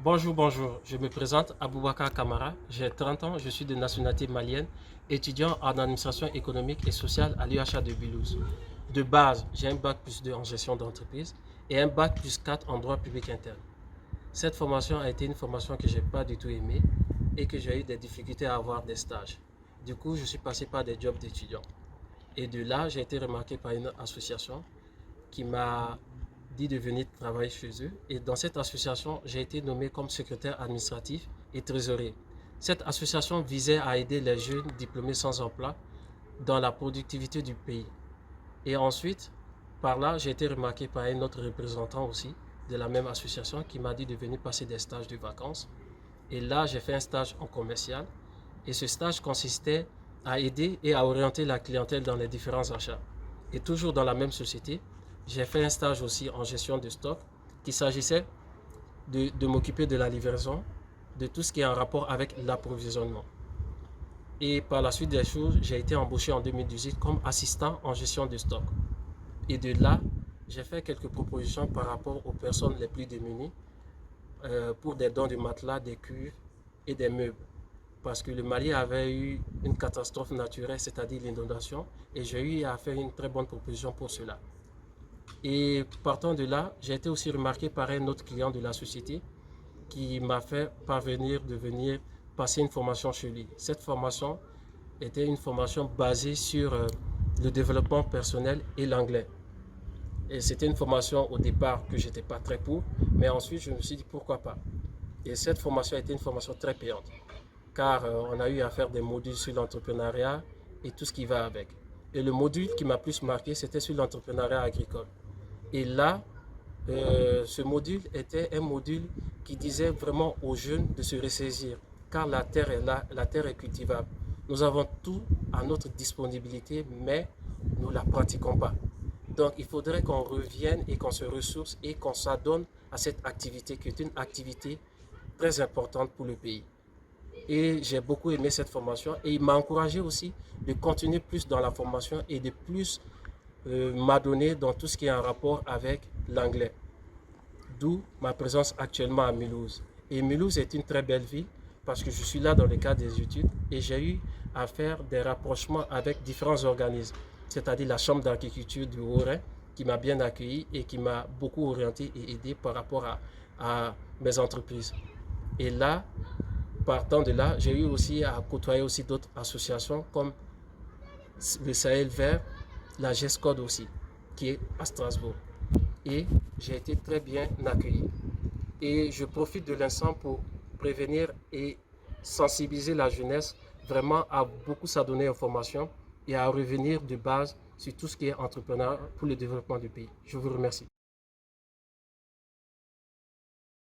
Bonjour, je me présente Aboubakar Kamara, j'ai 30 ans, je suis de nationalité malienne, étudiant en administration économique et sociale à l'UHA de Bilouz. De base, j'ai un bac plus 2 en gestion d'entreprise et un bac plus 4 en droit public interne. Cette formation a été une formation que je n'ai pas du tout aimée et que j'ai eu des difficultés à avoir des stages. Du coup, je suis passé par des jobs d'étudiant. Et de là, j'ai été remarqué par une association qui m'a dit de venir travailler chez eux. Et dans cette association, j'ai été nommé comme secrétaire administratif et trésorier. Cette association visait à aider les jeunes diplômés sans emploi dans la productivité du pays. Et ensuite, par là, j'ai été remarqué par un autre représentant aussi de la même association qui m'a dit de venir passer des stages de vacances. Et là, j'ai fait un stage en commercial. Et ce stage consistait à aider et à orienter la clientèle dans les différents achats. Et toujours dans la même société, j'ai fait un stage aussi en gestion de stock qui s'agissait de m'occuper de la livraison, de tout ce qui est en rapport avec l'approvisionnement. Et par la suite des choses, j'ai été embauché en 2018 comme assistant en gestion de stock. Et de là, j'ai fait quelques propositions par rapport aux personnes les plus démunies pour des dons de matelas, des cuves et des meubles. Parce que le Mali avait eu une catastrophe naturelle, c'est-à-dire l'inondation, et j'ai eu à faire une très bonne proposition pour cela. Et partant de là, j'ai été aussi remarqué par un autre client de la société qui m'a fait parvenir de venir passer une formation chez lui. Cette formation était une formation basée sur le développement personnel et l'anglais. Et c'était une formation au départ que je n'étais pas très pour, mais ensuite je me suis dit pourquoi pas. Et cette formation a été une formation très payante, car on a eu à faire des modules sur l'entrepreneuriat et tout ce qui va avec. Et le module qui m'a plus marqué, c'était sur l'entrepreneuriat agricole. Et là, ce module était un module qui disait vraiment aux jeunes de se ressaisir, car la terre est là, la terre est cultivable. Nous avons tout à notre disponibilité, mais nous ne la pratiquons pas. Donc il faudrait qu'on revienne et qu'on se ressource et qu'on s'adonne à cette activité qui est une activité très importante pour le pays. Et j'ai beaucoup aimé cette formation et il m'a encouragé aussi de continuer plus dans la formation et de plus m'adonner dans tout ce qui est en rapport avec l'anglais. D'où ma présence actuellement à Mulhouse. Et Mulhouse est une très belle ville parce que je suis là dans le cadre des études et j'ai eu à faire des rapprochements avec différents organismes, c'est-à-dire la Chambre d'agriculture du Haut-Rhin qui m'a bien accueilli et qui m'a beaucoup orienté et aidé par rapport à mes entreprises. Et là, partant de là, j'ai eu aussi à côtoyer aussi d'autres associations comme le Sahel Vert, la GESCOD aussi, qui est à Strasbourg. Et j'ai été très bien accueilli. Et je profite de l'instant pour prévenir et sensibiliser la jeunesse vraiment à beaucoup s'adonner aux formations et à revenir de base sur tout ce qui est entrepreneur pour le développement du pays. Je vous remercie.